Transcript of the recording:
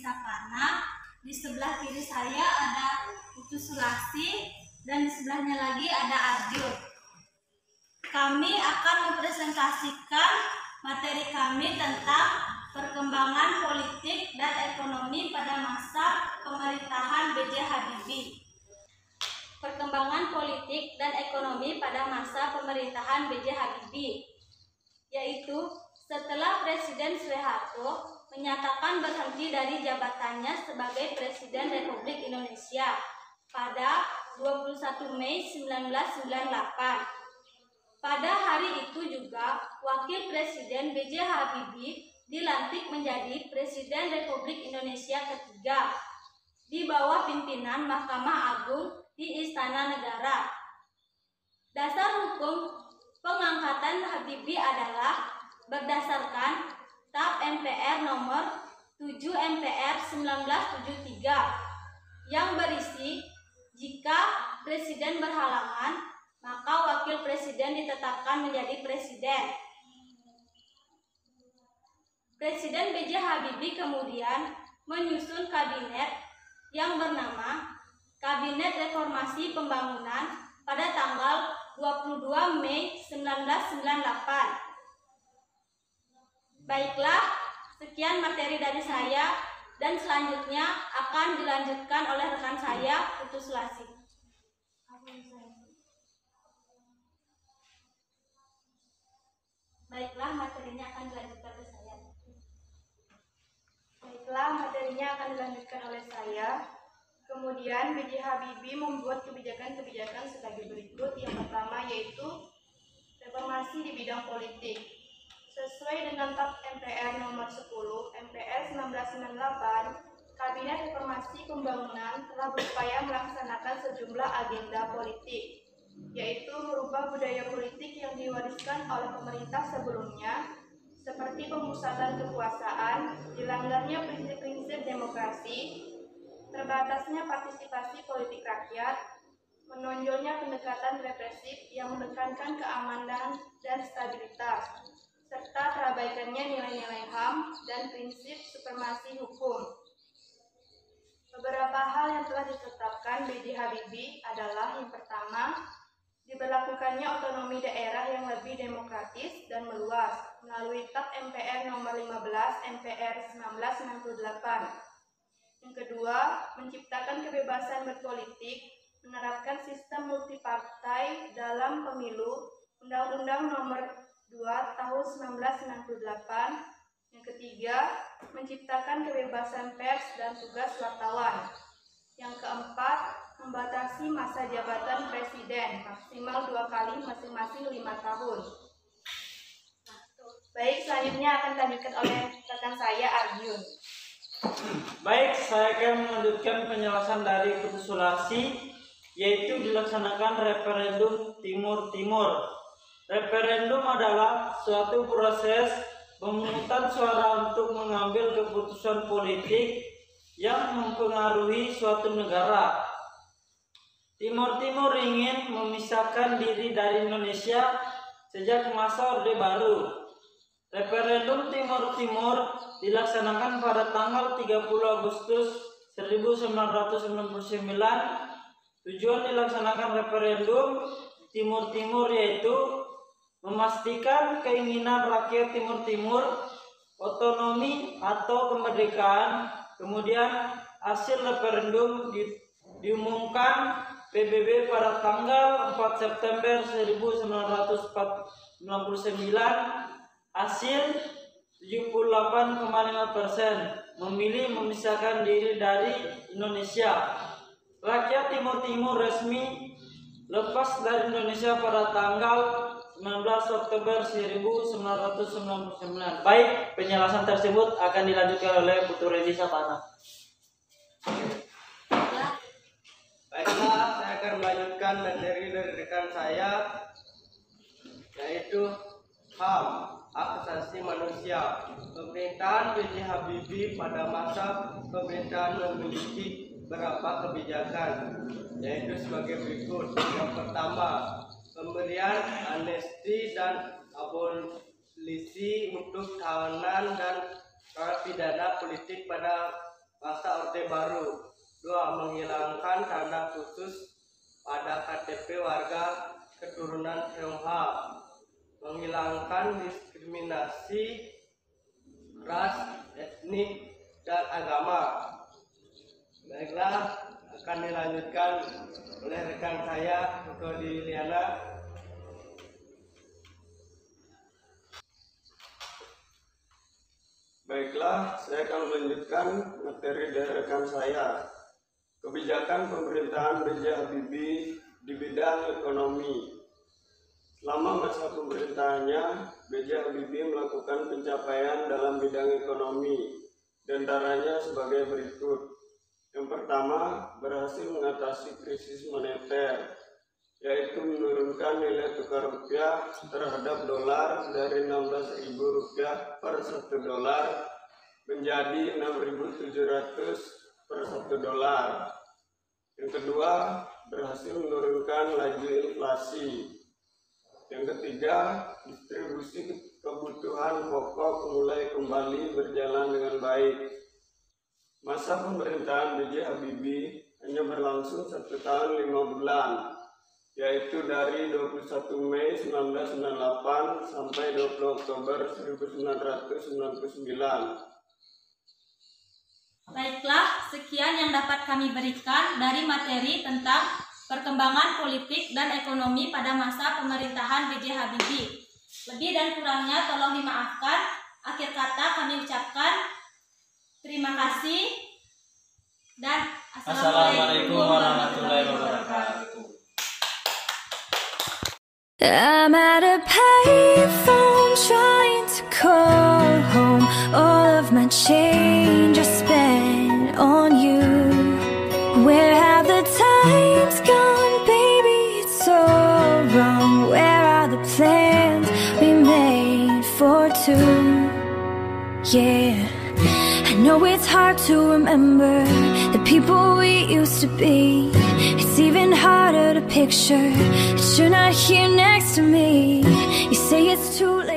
Sapana. Di sebelah kiri saya ada Putu Sulasi dan di sebelahnya lagi ada Arjun. Kami akan mempresentasikan materi kami tentang perkembangan politik dan ekonomi pada masa pemerintahan B.J. Habibie. Perkembangan politik dan ekonomi pada masa pemerintahan B.J. Habibie, yaitu setelah Presiden Soeharto menyatakan berhenti dari jabatannya sebagai Presiden Republik Indonesia pada 21 Mei 1998. Pada hari itu juga Wakil Presiden B.J. Habibie dilantik menjadi Presiden Republik Indonesia ketiga di bawah pimpinan Mahkamah Agung di Istana Negara. Dasar hukum pengangkatan Habibie adalah berdasarkan TAP MPR nomor 7 MPR 1973 yang berisi jika Presiden berhalangan maka Wakil Presiden ditetapkan menjadi Presiden. Presiden B.J. Habibie kemudian menyusun kabinet yang bernama Kabinet Reformasi Pembangunan pada tanggal 22 Mei 1998. Baiklah, sekian materi dari saya dan selanjutnya akan dilanjutkan oleh rekan saya, Putu Sulasi. Baiklah, materinya akan dilanjutkan oleh saya. Kemudian B.J. Habibie membuat kebijakan-kebijakan sebagai berikut. Yang pertama yaitu reformasi di bidang politik. Sesuai dengan TAP MPR nomor 10 MPR 1998, Kabinet Reformasi Pembangunan telah berupaya melaksanakan sejumlah agenda politik, yaitu merubah budaya politik yang diwariskan oleh pemerintah sebelumnya, seperti pemusatan kekuasaan, dilanggarnya prinsip-prinsip demokrasi, terbatasnya partisipasi politik rakyat, menonjolnya pendekatan represif yang menekankan keamanan dan stabilitas, serta terabaikannya nilai-nilai HAM dan prinsip supremasi hukum. Beberapa hal yang telah ditetapkan B.J. Habibie adalah yang pertama, diberlakukannya otonomi daerah yang lebih demokratis dan meluas melalui TAP MPR nomor 15 MPR 1998. Yang kedua, menciptakan kebebasan berpolitik, menerapkan sistem multipartai dalam pemilu, Undang-Undang nomor 2 tahun 1998. Yang ketiga, menciptakan kebebasan pers dan tugas wartawan. Yang keempat, membatasi masa jabatan presiden maksimal 2 kali masing-masing 5 tahun. Baik, selanjutnya akan dilanjutkan oleh rekan saya Arjun. Baik, saya akan melanjutkan penjelasan dari Putu Sulasi, yaitu dilaksanakan referendum Timur-Timur. Referendum adalah suatu proses pemungutan suara untuk mengambil keputusan politik yang mempengaruhi suatu negara. Timur-Timur ingin memisahkan diri dari Indonesia sejak masa Orde Baru. Referendum Timur-Timur dilaksanakan pada tanggal 30 Agustus 1969. Tujuan dilaksanakan referendum Timur-Timur yaitu memastikan keinginan rakyat Timur-Timur otonomi atau kemerdekaan. Kemudian hasil referendum diumumkan PBB pada tanggal 4 September 1999. Hasil 78,5% memilih memisahkan diri dari Indonesia. Rakyat Timur-Timur resmi lepas dari Indonesia pada tanggal 19 Oktober 1999. Baik, penjelasan tersebut akan dilanjutkan oleh Putu Redi Sapana. Baiklah, saya akan melanjutkan materi dari rekan saya, yaitu HAM, Hak Asasi Manusia. Pemerintahan B.J. Habibie pada masa pemerintahan memiliki beberapa kebijakan, yaitu sebagai berikut. Yang pertama, pemberian amnesti dan abolisi untuk tahanan dan narapidana politik pada masa Orde Baru. 2. Menghilangkan tanda khusus pada KTP warga keturunan Tionghoa. Menghilangkan diskriminasi ras, etnik, dan agama. Baiklah, akan dilanjutkan oleh rekan saya, Dr. Diliana. Baiklah, saya akan melanjutkan materi dari rekan saya. Kebijakan pemerintahan B.J. Habibie di bidang ekonomi. Selama masa pemerintahannya, B.J. Habibie melakukan pencapaian dalam bidang ekonomi, diantaranya sebagai berikut. Yang pertama, berhasil mengatasi krisis moneter, yaitu menurunkan nilai tukar rupiah terhadap dolar dari Rp16.000 per 1 dolar menjadi Rp6.700 per 1 dolar. Yang kedua, berhasil menurunkan laju inflasi. Yang ketiga, distribusi kebutuhan pokok mulai kembali berjalan dengan baik. Masa pemerintahan B.J. Habibie hanya berlangsung 1 tahun 5 bulan, yaitu dari 21 Mei 1998 sampai 20 Oktober 1999. Baiklah, sekian yang dapat kami berikan dari materi tentang perkembangan politik dan ekonomi pada masa pemerintahan B.J. Habibie. Lebih dan kurangnya tolong dimaafkan. Akhir kata kami ucapkan terima kasih dan Assalamualaikum warahmatullahi wabarakatuh. I'm at a payphone trying to call home. All of my change I spent on you. Where have the times gone, baby? It's so wrong. Where are the plans we made for two? Yeah, I know it's hard to remember the people we used to be. It's even harder to picture that you're not here next to me. You say it's too late.